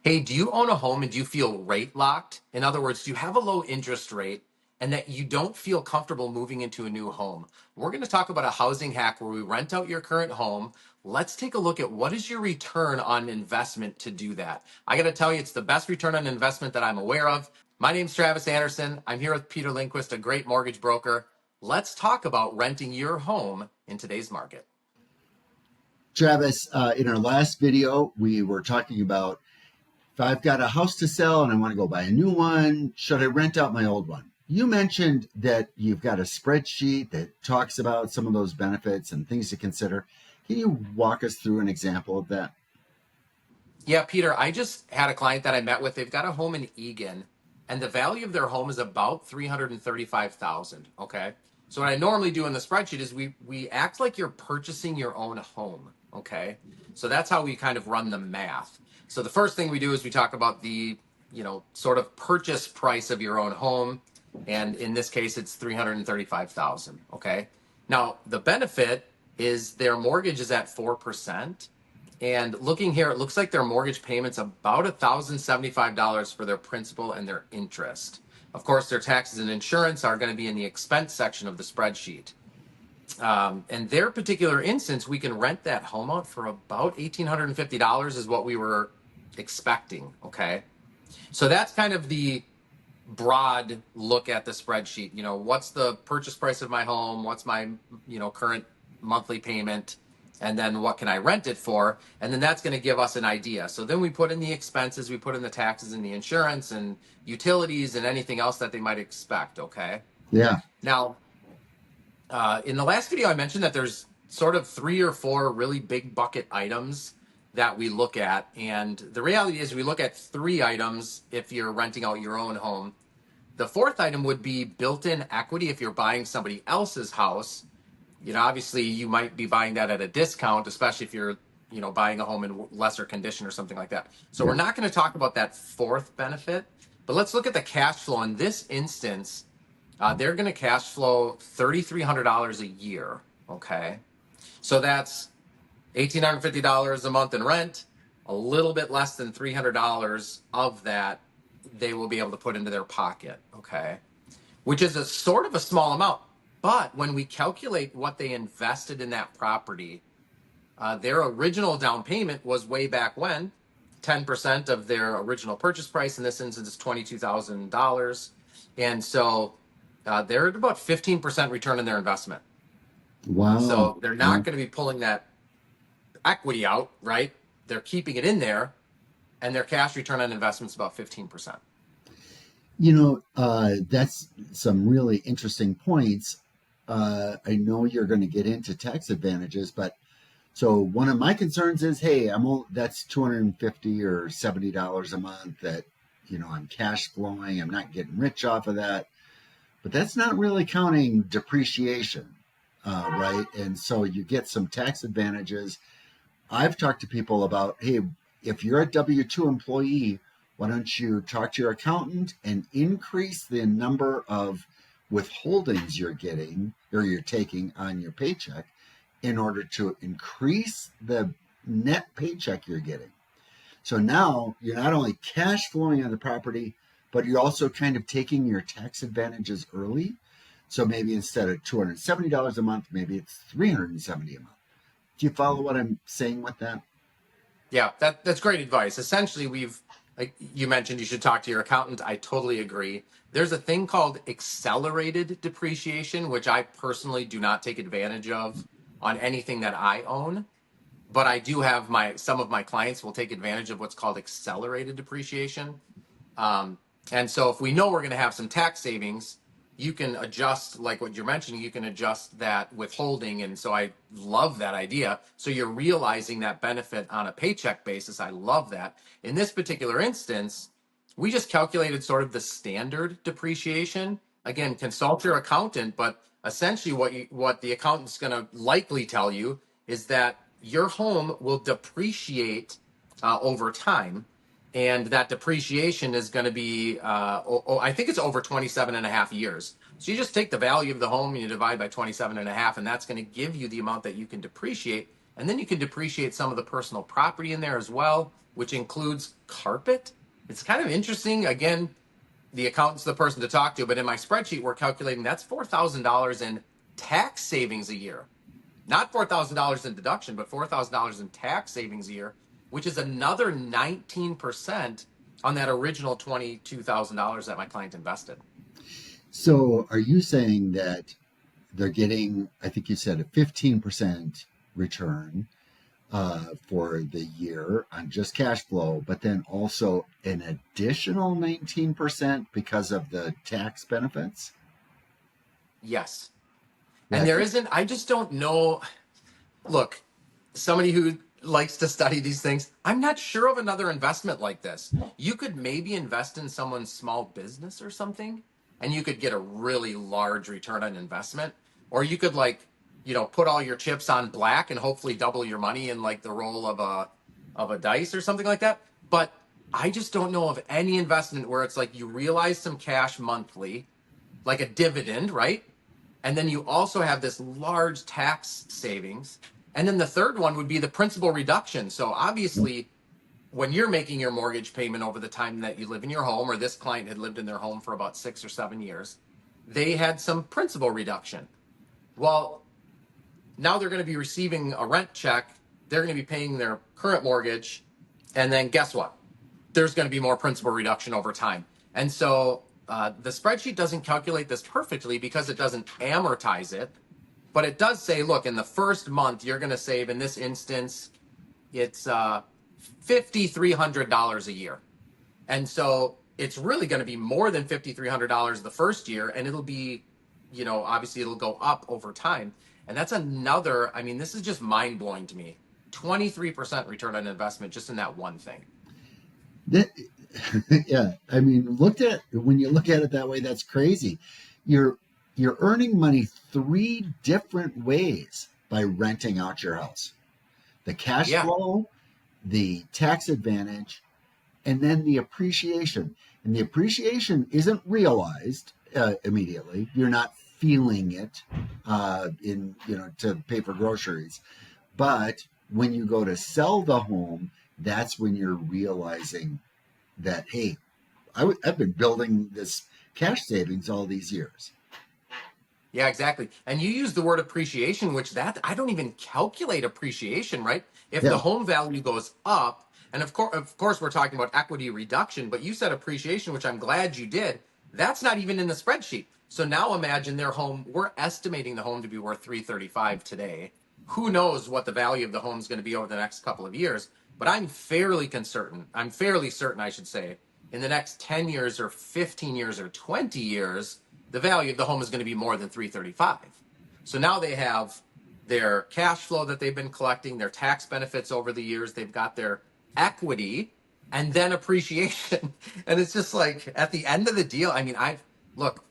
Hey, do you own a home and do you feel rate locked? In other words, do you have a low interest rate and that you don't feel comfortable moving into a new home? We're going to talk about a housing hack where we rent out your current home. Let's take a look at what is your return on investment to do that. I got to tell you, it's the best return on investment that I'm aware of. My name's Travis Andersen. I'm here with Peter Lindquist, a great mortgage broker. Let's talk about renting your home in today's market. Travis, in our last video, we were talking about if I've got a house to sell and I want to go buy a new one, should I rent out my old one? You mentioned that you've got a spreadsheet that talks about some of those benefits and things to consider. Can you walk us through an example of that? Yeah, Peter, I just had a client that I met with. They've got a home in Eagan, and the value of their home is about 335,000. Okay. So what I normally do in the spreadsheet is we act like you're purchasing your own home. Okay. So that's how we kind of run the math. So the first thing we do is we talk about the, sort of purchase price of your own home. And in this case, it's 335,000. Okay. Now the benefit is their mortgage is at 4%. And looking here, it looks like their mortgage payment's about $1,075 for their principal and their interest. Of course, their taxes and insurance are going to be in the expense section of the spreadsheet. In their particular instance, we can rent that home out for about $1,850 is what we were expecting. Okay. So that's kind of the broad look at the spreadsheet. What's the purchase price of my home? What's my, current monthly payment? And then what can I rent it for? And then that's going to give us an idea. So then we put in the expenses, we put in the taxes and the insurance and utilities and anything else that they might expect. Okay. Yeah. Now, in the last video, I mentioned that there's sort of 3 or 4 really big bucket items that we look at. And the reality is we look at 3 items if you're renting out your own home. The 4th item would be built-in equity if you're buying somebody else's house. Obviously you might be buying that at a discount, especially if you're, buying a home in lesser condition or something like that. So we're not going to talk about that 4th benefit, but let's look at the cash flow. In this instance, they're going to cash flow $3,300 a year. Okay. So that's $1,850 a month in rent, a little bit less than $300 of that they will be able to put into their pocket. Okay. Which is a sort of a small amount. But when we calculate what they invested in that property, their original down payment was way back when, 10% of their original purchase price. In this instance, is $22,000. And so they're at about 15% return on their investment. Wow. So they're not going to be pulling that equity out, right? They're keeping it in there, and their cash return on investment is about 15%. That's some really interesting points. I know you're going to get into tax advantages, but so one of my concerns is, hey, that's $250 or $70 a month that, I'm cash flowing. I'm not getting rich off of that, but that's not really counting depreciation, right? And so you get some tax advantages. I've talked to people about, hey, if you're a W-2 employee, why don't you talk to your accountant and increase the number of withholdings you're getting or you're taking on your paycheck in order to increase the net paycheck you're getting. So now you're not only cash flowing on the property, but you're also kind of taking your tax advantages early. So maybe instead of $270 a month, maybe it's $370 a month. Do you follow what I'm saying with that? Yeah, that's great advice. Essentially, like you mentioned, you should talk to your accountant. I totally agree. There's a thing called accelerated depreciation, which I personally do not take advantage of on anything that I own. But I do have some of my clients will take advantage of what's called accelerated depreciation. And so if we know we're going to have some tax savings, you can adjust, like what you're mentioning, you can adjust that withholding. And so I love that idea. So you're realizing that benefit on a paycheck basis. I love that. In this particular instance, we just calculated sort of the standard depreciation. Again, consult your accountant, but essentially what the accountant's going to likely tell you is that your home will depreciate over time. And that depreciation is going to be, I think it's over 27 and a half years. So you just take the value of the home and you divide by 27 and a half, and that's going to give you the amount that you can depreciate. And then you can depreciate some of the personal property in there as well, which includes carpet. It's kind of interesting. Again, the accountant's the person to talk to, but in my spreadsheet, we're calculating that's $4,000 in tax savings a year. Not $4,000 in deduction, but $4,000 in tax savings a year, which is another 19% on that original $22,000 that my client invested. So are you saying that they're getting, I think you said a 15% return for the year on just cash flow, but then also an additional 19% because of the tax benefits? Yes. And That, I just don't know. Look, somebody who likes to study these things, I'm not sure of another investment like this. You could maybe invest in someone's small business or something, and you could get a really large return on investment. Or you could put all your chips on black and hopefully double your money in like the roll of a dice or something like that. But I just don't know of any investment where it's like you realize some cash monthly, like a dividend, right? And then you also have this large tax savings. And then the third one would be the principal reduction. So obviously, when you're making your mortgage payment over the time that you live in your home, or this client had lived in their home for about 6 or 7 years, they had some principal reduction. Well, now they're going to be receiving a rent check. They're going to be paying their current mortgage. And then guess what? There's going to be more principal reduction over time. And so the spreadsheet doesn't calculate this perfectly because it doesn't amortize it, but it does say, look, in the first month, you're going to save, in this instance, it's $5,300 a year. And so it's really going to be more than $5,300 the first year. And it'll be, obviously it'll go up over time. And that's another, I mean, this is just mind blowing to me. 23% return on investment just in that one thing. that yeah, I mean, when you look at it that way, that's crazy. You're you're earning money three different ways by renting out your house: the cash Yeah. flow, the tax advantage, and then the appreciation. And the appreciation isn't realized immediately. You're not feeling it in to pay for groceries. But when you go to sell the home, that's when you're realizing that, hey, I've been building this cash savings all these years. Yeah, exactly. And you use the word appreciation, which that I don't even calculate appreciation, right? If the Yeah, home value goes up, and of course we're talking about equity reduction, but you said appreciation, which I'm glad you did. That's not even in the spreadsheet. So now imagine their home, we're estimating the home to be worth 335 today. Who knows what the value of the home is going to be over the next couple of years, but I'm fairly certain I should say, in the next 10 years or 15 years or 20 years, the value of the home is going to be more than 335. So now they have their cash flow that they've been collecting, their tax benefits over the years, they've got their equity and then appreciation. And it's just like at the end of the deal, I mean, look,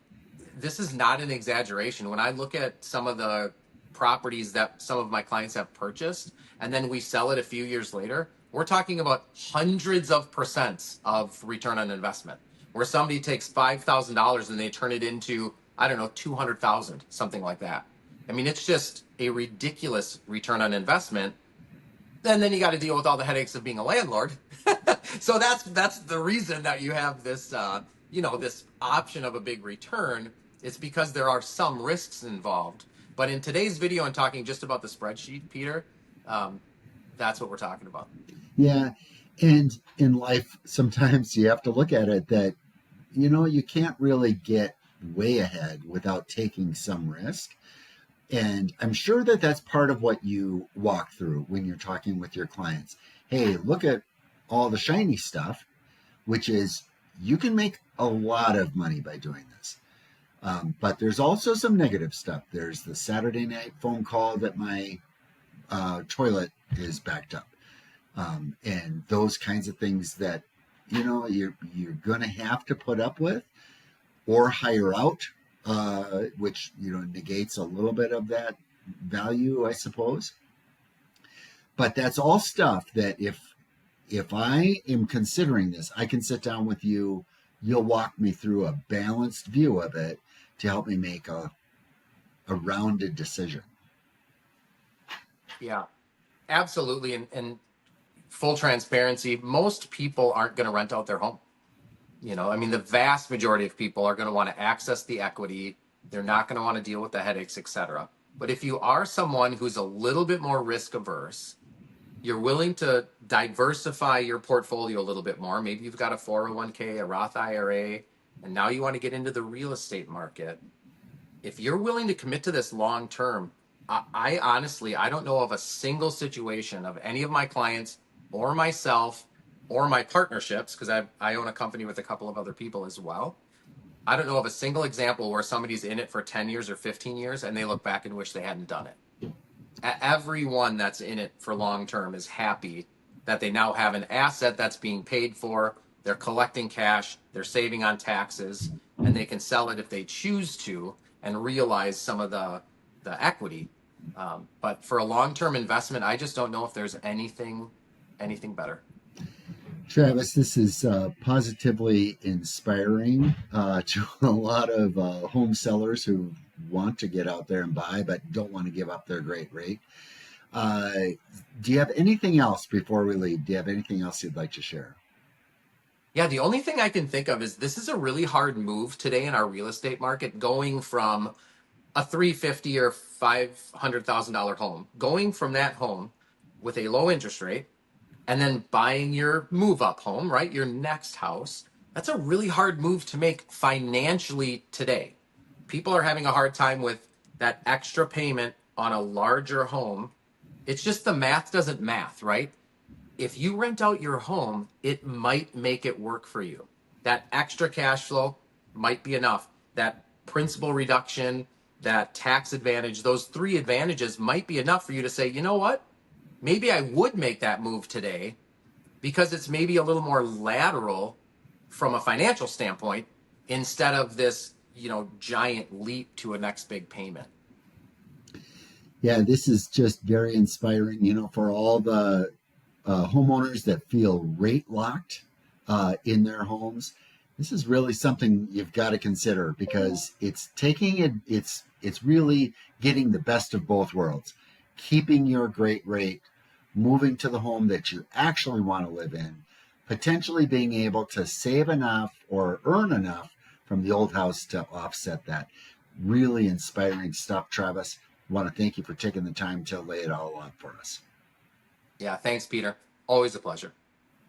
this is not an exaggeration. When I look at some of the properties that some of my clients have purchased and then we sell it a few years later, we're talking about hundreds of percents of return on investment. Where somebody takes $5,000 and they turn it into, I don't know, 200,000, something like that. I mean, it's just a ridiculous return on investment. And then you got to deal with all the headaches of being a landlord. So that's the reason that you have this this option of a big return. It's because there are some risks involved. But in today's video and talking just about the spreadsheet, Peter, um, that's what we're talking about. yeah. And in life, sometimes you have to look at it that, you can't really get way ahead without taking some risk. And I'm sure that that's part of what you walk through when you're talking with your clients. Hey, look at all the shiny stuff, which is you can make a lot of money by doing this. But there's also some negative stuff. There's the Saturday night phone call that my toilet is backed up, and those kinds of things that you're going to have to put up with or hire out, which negates a little bit of that value, I suppose. But that's all stuff that if I am considering this, I can sit down with you. You'll walk me through a balanced view of it to help me make a rounded decision. Yeah. Absolutely. And full transparency, most people aren't going to rent out their home. I mean, the vast majority of people are going to want to access the equity. They're not going to want to deal with the headaches, et cetera. But if you are someone who's a little bit more risk averse, you're willing to diversify your portfolio a little bit more. Maybe you've got a 401k, a Roth IRA, and now you want to get into the real estate market. If you're willing to commit to this long term, I honestly, I don't know of a single situation of any of my clients or myself or my partnerships, because I own a company with a couple of other people as well. I don't know of a single example where somebody's in it for 10 years or 15 years and they look back and wish they hadn't done it. Everyone that's in it for long term is happy that they now have an asset that's being paid for. They're collecting cash, they're saving on taxes, and they can sell it if they choose to and realize some of the equity. But for a long term investment, I just don't know if there's anything better. Travis, this is positively inspiring to a lot of home sellers who want to get out there and buy but don't want to give up their great rate. Uh, do you have anything else before we leave? Do you have anything else you'd like to share? Yeah, the only thing I can think of is this is a really hard move today in our real estate market, going from a 350 or $500,000 home, going from that home with a low interest rate and then buying your move up home, right? Your next house. That's a really hard move to make financially today. People are having a hard time with that extra payment on a larger home. It's just the math doesn't math, right? If you rent out your home, it might make it work for you. That extra cash flow might be enough. That principal reduction, that tax advantage, those three advantages might be enough for you to say, you know what? Maybe I would make that move today because it's maybe a little more lateral from a financial standpoint instead of this, giant leap to a next big payment. Yeah, this is just very inspiring, for all the homeowners that feel rate locked in their homes. This is really something you've got to consider because it's taking it. It's really getting the best of both worlds, keeping your great rate, moving to the home that you actually want to live in, potentially being able to save enough or earn enough from the old house to offset that. Really inspiring stuff, Travis. I want to thank you for taking the time to lay it all out for us. Yeah, thanks, Peter. Always a pleasure.